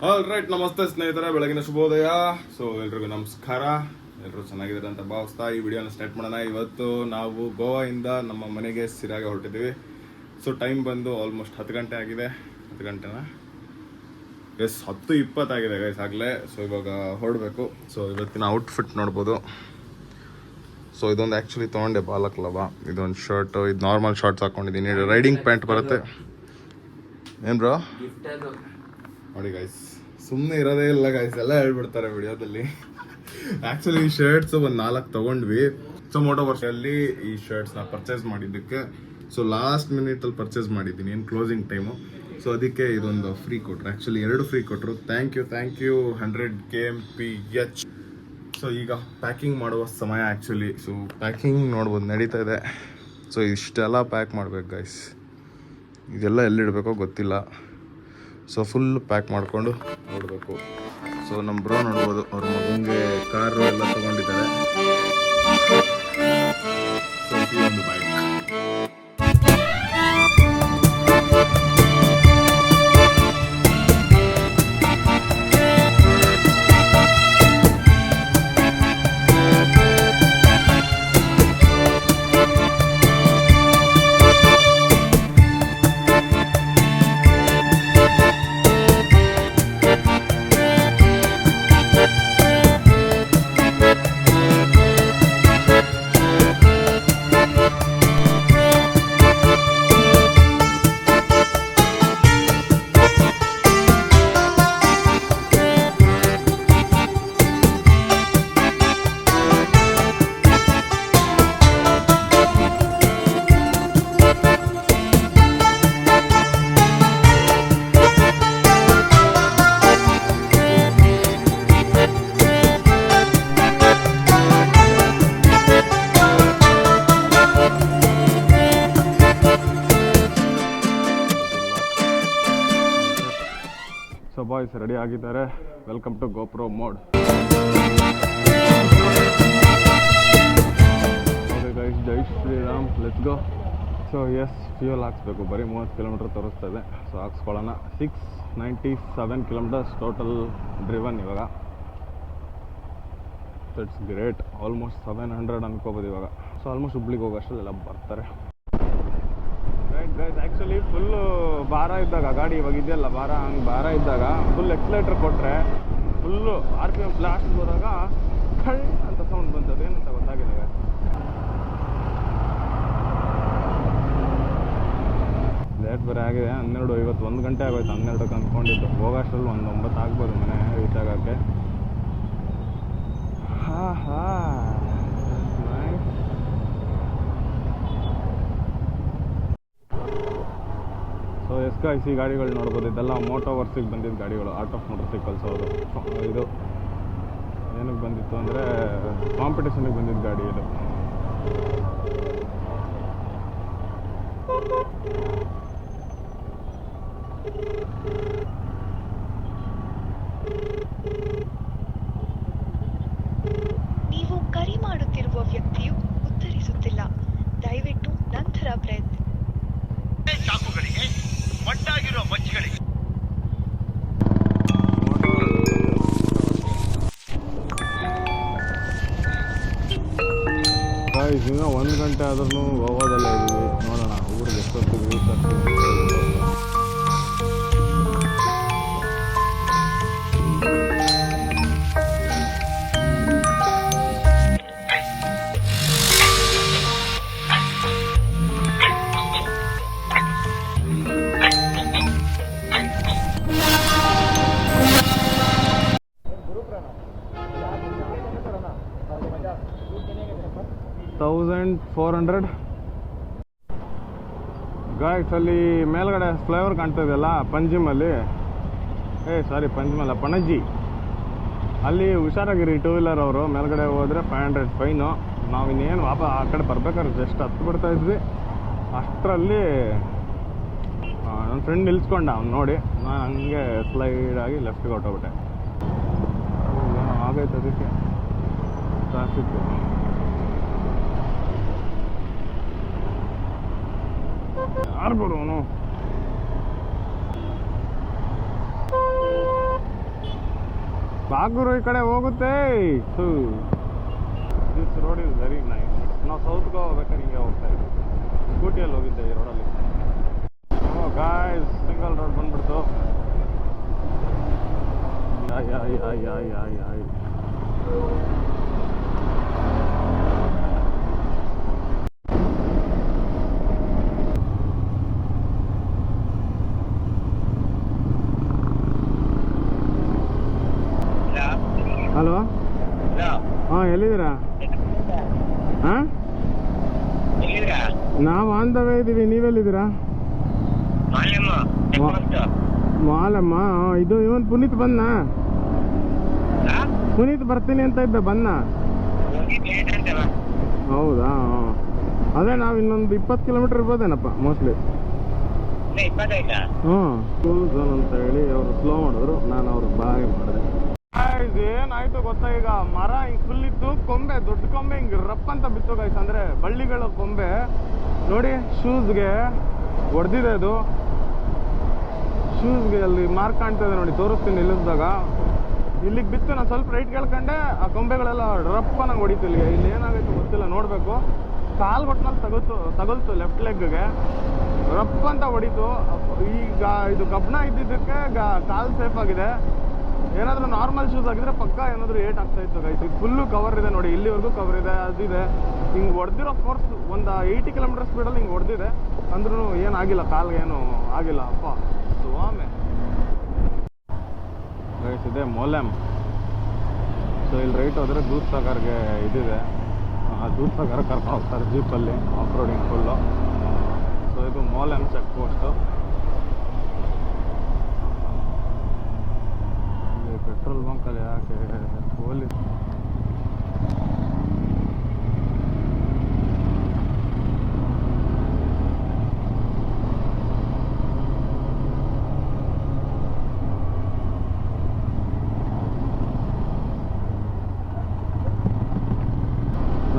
All right, ನಮಸ್ತೆ ಸ್ನೇಹಿತರೆ, ಬೆಳಗಿನ ಶುಭೋದಯ. ಸೊ ಎಲ್ರಿಗೂ ನಮಸ್ಕಾರ. ಎಲ್ಲರೂ ಚೆನ್ನಾಗಿದ್ದಾರೆ ಅಂತ ಭಾವಿಸ್ತಾ ಈ ವಿಡಿಯೋನ ಸ್ಟಾರ್ಟ್ ಮಾಡೋಣ. ಇವತ್ತು ನಾವು ಗೋವಾದಿಂದ ನಮ್ಮ ಮನೆಗೆ ಸಿರಾಗೆ ಹೊರಟಿದ್ದೀವಿ. ಸೊ ಟೈಮ್ ಬಂದು ಆಲ್ಮೋಸ್ಟ್ 10 ಗಂಟೆ ಆಗಿದೆ. 10 ಗಂಟೆನಾ? ಎಸ್, 10:20 ಆಗಿದೆ ಗೈಸ್ ಆಗಲೇ. ಸೊ ಇವಾಗ ಹೊರಡಬೇಕು. ಸೊ ಇವತ್ತಿನ ಔಟ್ಫಿಟ್ ನೋಡ್ಬೋದು. ಸೊ ಇದೊಂದು ಆ್ಯಕ್ಚುಲಿ ತೊಗೊಂಡೆ ಬಾಲಕ್ಲವ. ಇದೊಂದು ಶರ್ಟ್, ಇದು ನಾರ್ಮಲ್ ಶಾರ್ಟ್ಸ್ ಹಾಕ್ಕೊಂಡಿದ್ದೀನಿ. ರೈಡಿಂಗ್ ಪ್ಯಾಂಟ್ ಬರುತ್ತೆ. ಏನು ಬ್ರೋ ನೋಡಿ ಗೈಸ್, ಸುಮ್ಮನೆ ಇರೋದೇ ಇಲ್ಲ ಗೈಸ್, ಎಲ್ಲ ಹೇಳ್ಬಿಡ್ತಾರೆ ವಿಡಿಯೋದಲ್ಲಿ. ಆ್ಯಕ್ಚುಲಿ ಈ ಶರ್ಟ್ಸ್ ಒಂದು 4 ತೊಗೊಂಡ್ವಿ. ಸೊ ಮೋಟೋ ವರ್ಷದಲ್ಲಿ ಈ ಶರ್ಟ್ಸ್ನ ಪರ್ಚೇಸ್ ಮಾಡಿದ್ದಕ್ಕೆ ಸೊ ಲಾಸ್ಟ್ ಮಿನಿಟಲ್ಲಿ ಪರ್ಚೇಸ್ ಮಾಡಿದ್ದೀನಿ, ಏನು ಕ್ಲೋಸಿಂಗ್ ಟೈಮು. ಸೊ ಅದಕ್ಕೆ ಇದೊಂದು ಫ್ರೀ ಕೊಟ್ಟರು. ಆ್ಯಕ್ಚುಲಿ 2 ಫ್ರೀ ಕೊಟ್ಟರು. Thank you 100 kmph. ಸೊ ಈಗ ಪ್ಯಾಕಿಂಗ್ ಮಾಡುವ ಸಮಯ ಆ್ಯಕ್ಚುಲಿ. ಸೊ ಪ್ಯಾಕಿಂಗ್ ನೋಡ್ಬೋದು ನಡೀತಾ ಇದೆ. ಸೊ ಇಷ್ಟೆಲ್ಲ ಪ್ಯಾಕ್ ಮಾಡ್ಬೇಕು ಗೈಸ್. ಇದೆಲ್ಲ ಎಲ್ಲಿಡಬೇಕೋ ಗೊತ್ತಿಲ್ಲ. ಸೊ ಫುಲ್ ಪ್ಯಾಕ್ ಮಾಡಿಕೊಂಡು ನೋಡಬೇಕು. ಸೊ ನಮ್ಮ ಬ್ರೋ ನೋಡ್ಬೋದು, ಅವ್ರ ಮಗನಿಗೆ ಕಾರು ಎಲ್ಲ ತೊಗೊಂಡಿದ್ದಾರೆ. ಸೊ ಒಂದು ಬೈಕ್. ಸೊ ಬಾಯ್ಸ್ ರೆಡಿ ಆಗಿದ್ದಾರೆ. Welcome to GoPro mode. Okay guys, ಜೈ Shriram, let's go. So yes, fuel ಹಾಕ್ಸ್ಬೇಕು. ಬರೀ 30 ಕಿಲೋಮೀಟರ್ ತೋರಿಸ್ತದೆ. ಸೊ ಹಾಕ್ಸ್ಕೊಳ್ಳೋಣ. 697 ಕಿಲೋಮೀಟರ್ಸ್ ಟೋಟಲ್ ಡ್ರಿವನ್ ಇವಾಗ. It's great. ಆಲ್ಮೋಸ್ಟ್ 700 ಅನ್ಕೋಬೋದು ಇವಾಗ. ಸೊ ಆಲ್ಮೋಸ್ಟ್ ಹುಬ್ಳಿಗೆ ಹೋಗೋಷ್ಟಲ್ಲೆಲ್ಲ ಬರ್ತಾರೆ. ರೈಟ್ ಗೈಸ್, ಆ್ಯಕ್ಚುಲಿ ಫುಲ್ಲು ಭಾರ ಇದ್ದಾಗ ಗಾಡಿ ಇವಾಗ ಇದೆಯಲ್ಲ ಹಂಗೆ ಭಾರ ಇದ್ದಾಗ ಫುಲ್ ಎಕ್ಸ್ಲೇಟರ್ ಕೊಟ್ಟರೆ ಫುಲ್ಲು RPM ಬ್ಲಾಸ್ಟ್ ಹೋದಾಗ ಖಳ್ ಅಂತ ಸೌಂಡ್ ಬಂತದ್ದು. ಏನಂತ ಗೊತ್ತಾಗಿದೆ ಗೈಸ್. ಲೇಟ್ ಬೇರೆ ಆಗಿದೆ. 12:50, 1 ಗಂಟೆ ಆಗೋಯ್ತು. 12ಕ್ಕೆ ಅಂದ್ಕೊಂಡಿದ್ದು. ಹೋಗೋಷ್ಟರಲ್ಲಿ 9 ಆಗ್ಬೋದು ಮನೆ ರೀಚ್ ಆಗೋಕ್ಕೆ. ಸೊ SKIC ಗಾಡಿಗಳು ನೋಡ್ಬೋದು. ಇದೆಲ್ಲ ಮೋಟೋ ವರ್ಸಿಗೆ ಬಂದಿದ್ದ ಗಾಡಿಗಳು, ಆರ್ಟ್ ಆಫ್ ಮೋಟರ್ ಸೈಕಲ್ಸ್. ಅವರು ಇದು ಏನಕ್ಕೆ ಬಂದಿತ್ತು ಅಂದರೆ ಕಾಂಪಿಟೇಷನ್ಗೆ ಬಂದಿದ್ದ ಗಾಡಿ ಇದು. ನೀವು ಕರೆ ಮಾಡುತ್ತಿರುವ ವ್ಯಕ್ತಿಯು ಉತ್ತರಿಸುತ್ತಿಲ್ಲ. ದಯವಿಟ್ಟು ನಂತರ ಪ್ರಯತ್ನ. ಚಾಕುಗಳಿಗೆ ಮಟ್ಟಾಗಿರೋ ಮಚ್ಚಿಗಳಿಗೆ ಇನ್ನೂ 1 ಗಂಟೆ ಆದ್ರೂ ಗೋವಾದಲ್ಲೇ ಇದ್ದೀವಿ. ನೋಡೋಣ ಊರಿಗೆ ಎಷ್ಟೊತ್ತಿಗೆ ರೀಚ್ ಆಗ್ತೀವಿ. $1,400 ಗಾಯ್ಸ್. ಅಲ್ಲಿ ಮೇಲ್ಗಡೆ ಫ್ಲೈಓವರ್ ಕಾಣ್ತಾ ಇದೆಯಲ್ಲ ಪಂಜಿಮಲ್ಲಿ, ಪಂಜಿಮಲ್ಲ, ಪಣಜಿ. ಅಲ್ಲಿ ಹುಷಾರಾಗಿರಿ 2 ವೀಲರ್ ಅವರು. ಮೇಲ್ಗಡೆ ಹೋದರೆ 500 ಫೈನು. ನಾವು ಇನ್ನೇನು ವಾಪಸ್ ಆ ಕಡೆ ಬರ್ಬೇಕಾದ್ರೆ ಜಸ್ಟ್ ಹತ್ತು ಬಿಡ್ತಾ ಇದ್ವಿ. ಅಷ್ಟರಲ್ಲಿ ನನ್ನ ಫ್ರೆಂಡ್ ನಿಲ್ಸ್ಕೊಂಡ. ಅವ್ನು ನೋಡಿ ನಾನು ಹಂಗೆ ಸ್ಲೈಡಾಗಿ ಲೆಫ್ಟ್ಗೆ ಹೊಟ್ಟೋಗ್ಬಿಟ್ಟೆ. ಏನೋ ಆಗೈತೆ ಅದಕ್ಕೆ ಟ್ರಾಫಿಕ್. ಯಾರು ಬರೋನು ಬಾಗೂರು ಈ ಕಡೆ ಹೋಗುತ್ತೆ. This road is very nice. ನಾವು ಸೌತ್ಗೆ ಹೋಗ್ಬೇಕಾದ್ರೆ ಹಿಂಗೆ ಹೋಗ್ತಾ ಇದ್ವಿ. ಸ್ಕೂಟಿಯಲ್ಲಿ ಹೋಗಿದ್ದೆ ಈ ರೋಡಲ್ಲಿ. ಗಾಯ್ಸ್ ಸಿಂಗಲ್ ರೋಡ್ ಬಂದ್ಬಿಡ್ತು. ಹಲೋ, ಹಾಂ ಎಲ್ಲಿದ್ದೀರಾ? ಹಾಂ ನಾವು ಆನ್ ದ ವೇ ಇದ್ದೀವಿ. ನೀವೆಲ್ಲಿದ್ದೀರಾ? ಮಾಲಮ್ಮ. ಇದು ಇವನ್ ಪುನೀತ್ ಬಂದ? ಪುನೀತ್ ಬರ್ತೀನಿ ಅಂತ ಇದ್ದ, ಬಂದ? ಹೌದಾ? ಅದೇ ನಾವು ಇನ್ನೊಂದು 20 ಕಿಲೋಮೀಟರ್ ಇರ್ಬೋದೇನಪ್ಪ ಮೋಸ್ಟ್ಲಿ. ಹ್ಞೂ ಝೋನ್ ಅಂತ ಹೇಳಿ ಅವರು ಸ್ಲೋ ಮಾಡಿದ್ರು, ನಾನು ಅವ್ರಿಗೆ ಬಾಯ್ ಮಾಡಿದೆ. ಏನಾಯ್ತು ಗೊತ್ತಾ, ಈಗ ಮರ ಹಿಂಗೆ ಫುಲ್ ಇತ್ತು, ಕೊಂಬೆ ದೊಡ್ಡ ಕೊಂಬೆ ಹಿಂಗೆ ರಪ್ ಅಂತ ಬಿತ್ತು ಗೈಸ್. ಅಂದರೆ ಬಳ್ಳಿಗಳ ಕೊಂಬೆ ನೋಡಿ, ಶೂಸ್ಗೆ ಹೊಡೆದಿದೆ. ಅದು ಶೂಸ್ಗೆ ಅಲ್ಲಿ ಮಾರ್ಕ್ ಕಾಣ್ತದೆ ನೋಡಿ, ತೋರಿಸ್ತೀನಿ ನಿಲ್ಲಿಸಿದಾಗ. ಇಲ್ಲಿಗೆ ಬಿತ್ತು, ನಾನು ಸ್ವಲ್ಪ ರೈಟ್ ಕೇಳ್ಕೊಂಡೆ, ಆ ಕೊಂಬೆಗಳೆಲ್ಲ ರಪ್ಪ ನಂಗೆ ಹೊಡಿತು. ಇಲ್ಲಿ ಏನಾಗೈತೆ ಗೊತ್ತಿಲ್ಲ, ನೋಡಬೇಕು. ಕಾಲು ಕೊಟ್ಟನಲ್ಲಿ ತಗೊಳ್ತು ಲೆಫ್ಟ್ ಲೆಗ್ಗೆ, ರಪ್ಪ ಅಂತ ಹೊಡಿತು. ಈಗ ಇದು ಕಬ್ಬಣ ಇದ್ದಿದ್ದಕ್ಕೆ ಕಾಲು ಸೇಫ್ ಆಗಿದೆ. ಏನಾದರೂ ನಾರ್ಮಲ್ ಶೂಸ್ ಆಗಿದ್ರೆ ಪಕ್ಕ ಏನಾದರೂ ಏಟ್ ಆಗ್ತಾ ಇತ್ತು ಗೈಸ್. ಇದು ಫುಲ್ಲು ಕವರ್ ಇದೆ ನೋಡಿ, ಇಲ್ಲಿವರೆಗೂ ಕವರ್ ಇದೆ. ಅದಿದೆ ಹಿಂಗೆ ಹೊಡೆದಿರೋ ಫೋರ್ಸ್ ಒಂದು 80 ಕಿಲೋಮೀಟರ್ ಸ್ಪೀಡಲ್ಲಿ ಹಿಂಗೆ ಹೊಡೆದಿದೆ. ಅಂದ್ರೂ ಏನಾಗಿಲ್ಲ, ಕಾಲ್ಗೆ ಏನೂ ಆಗಿಲ್ಲ. ಅಪ್ಪ ಸ್ವಾಮಿ ಗೈಸ್, ಇದೆ ಮೋಲೆಮ್. ಸೊ ಇಲ್ಲಿ ರೈಟ್ ಹೋದರೆ ದೂದ್ ಸಾಗರ್ಗೆ ಇದಿದೆ. ದೂದ್ ಸಾಗರ್ ಕರ್ಕೊಂಡು ಹೋಗ್ತಾರೆ ಜೀಪಲ್ಲಿ, ಆಫ್ ರೋಡಿಂಗ್ ಫುಲ್ಲು. ಸೊ ಇದು ಮೋಲೆಮ್ ಚೆಕ್ ಪೋಸ್ಟು. ಪೆಟ್ರೋಲ್ ಬಂಕಲ್ಲಿ ಯಾಕೆ police?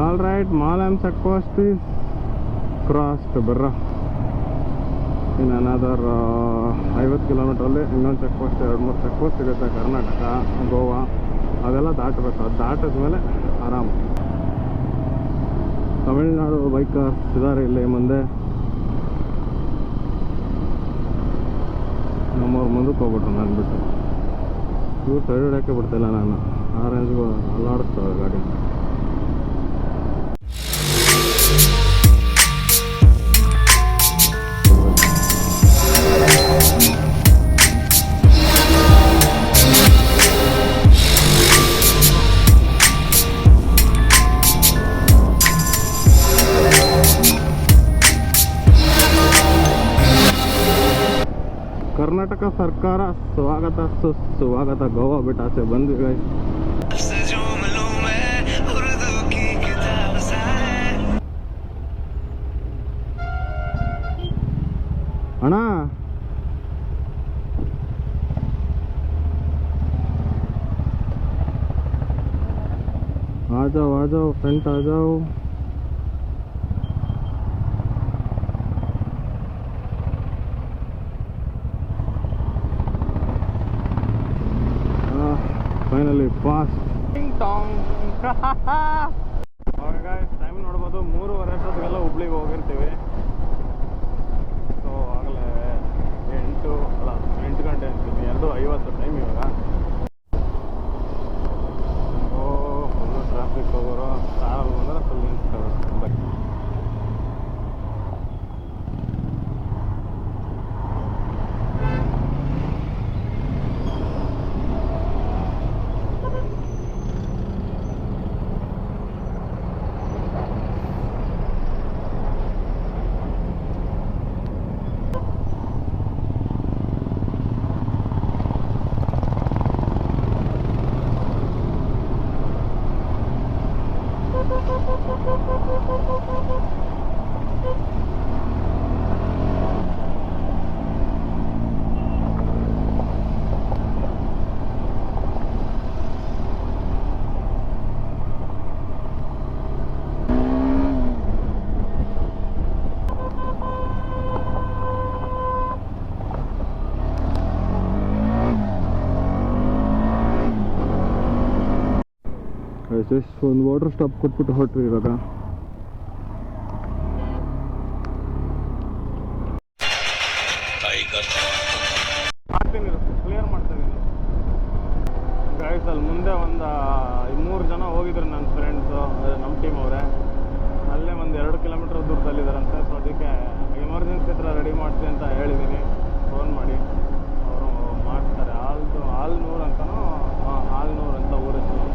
All right, Molem check post is crossed. ಬರ್ರ ಇನ್ನು ಅನದರ್ 50 ಕಿಲೋಮೀಟ್ರಲ್ಲಿ ಇನ್ನೊಂದು ಚೆಕ್ ಪೋಸ್ಟ್, 2-3 ಚೆಕ್ ಪೋಸ್ಟ್ ಸಿಗುತ್ತೆ. ಕರ್ನಾಟಕ, ಗೋವಾ ಅದೆಲ್ಲ ದಾಟಬೇಕು. ಅದು ದಾಟಿದ್ಮೇಲೆ ಆರಾಮ. ತಮಿಳ್ನಾಡು ಬೈಕರ್ಸ್ ಇದ್ದಾರೆ ಇಲ್ಲಿ ಮುಂದೆ. ನಮ್ಮವ್ರು ಮುಂದಕ್ಕೆ ಹೋಗ್ಬಿಟ್ರು, ನಾನು ಬಿಟ್ಟು. ಇವ್ರು ಸೈಡ್ ಹಿಡೋಕ್ಕೆ ಬಿಡ್ತಿಲ್ಲ, ನಾನು ಆರೆಂಜ್ಗೂ ಅಲ್ಲಾಡಿಸ್ತವೆ ಗಾಡಿ. ಕರ್ನಾಟಕ ಸರ್ಕಾರ ಸ್ವಾಗತ ಸುಸ್ವಾಗತ. ಗೋವಾ ಬಿಟ್ಟು ಆಚೆ ಬಂದ್ವಿ ಗೈಸ್. ಅಣ್ಣ आ जाओ फ्रंट आ जाओ. ಫೈನಲಿ ಫಾಸ್ಟ್ ಟಿಂಗ್ ಟಾಂಗ್. ಟೈಮ್ ನೋಡ್ಬೋದು, 3:30 ಅಷ್ಟೊತ್ತಿಗೆಲ್ಲ ಹುಬ್ಳಿಗೆ ಹೋಗಿರ್ತೀವಿ. ಸೊ ಆಗಲೇ 8 ಗಂಟೆ ಅಂತೀನಿ, 2:50 ಟೈಮ್ ಇವಾಗ. ಫುಲ್ಲು ಟ್ರಾಫಿಕ್ ಹೋಗೋರು, ಕಾರಲ್ಲಿ ಬಂದರೆ ಫುಲ್ ನಿಂತ್ಕೋಬೇಕು. ಜಸ್ಟ್ ಒಂದು ವಾಟರ್ ಸ್ಟಾಪ್ ಕೊಟ್ಬಿಟ್ಟು ಹೊರಟ್ರಿ ಇವಾಗ. ಕ್ಲಿಯರ್ ಮಾಡ್ತಾ ಇದ್ದೀನಿ ಗೈಸ್. ಅಲ್ಲಿ ಮುಂದೆ ಒಂದು 3 ಜನ ಹೋಗಿದ್ರು ನನ್ನ ಫ್ರೆಂಡ್ಸು, ನಮ್ಮ ಟೀಮ್ ಅವರೇ. ಅಲ್ಲೇ ಒಂದು 2 ಕಿಲೋಮೀಟ್ರ್ ದೂರದಲ್ಲಿದ್ದಾರಂತೆ. ಸೊ ಅದಕ್ಕೆ ಎಮರ್ಜೆನ್ಸಿ ಹತ್ರ ರೆಡಿ ಮಾಡ್ತೀನಿ ಅಂತ ಹೇಳಿದ್ದೀನಿ, ಫೋನ್ ಮಾಡಿ. ಅವರು ಮಾಡ್ತಾರೆ. ಆಲ್ನೂರು ಅಂತನೋ, ಆಲ್ನೂರು ಅಂತ ಊರ ಹೆಸರು.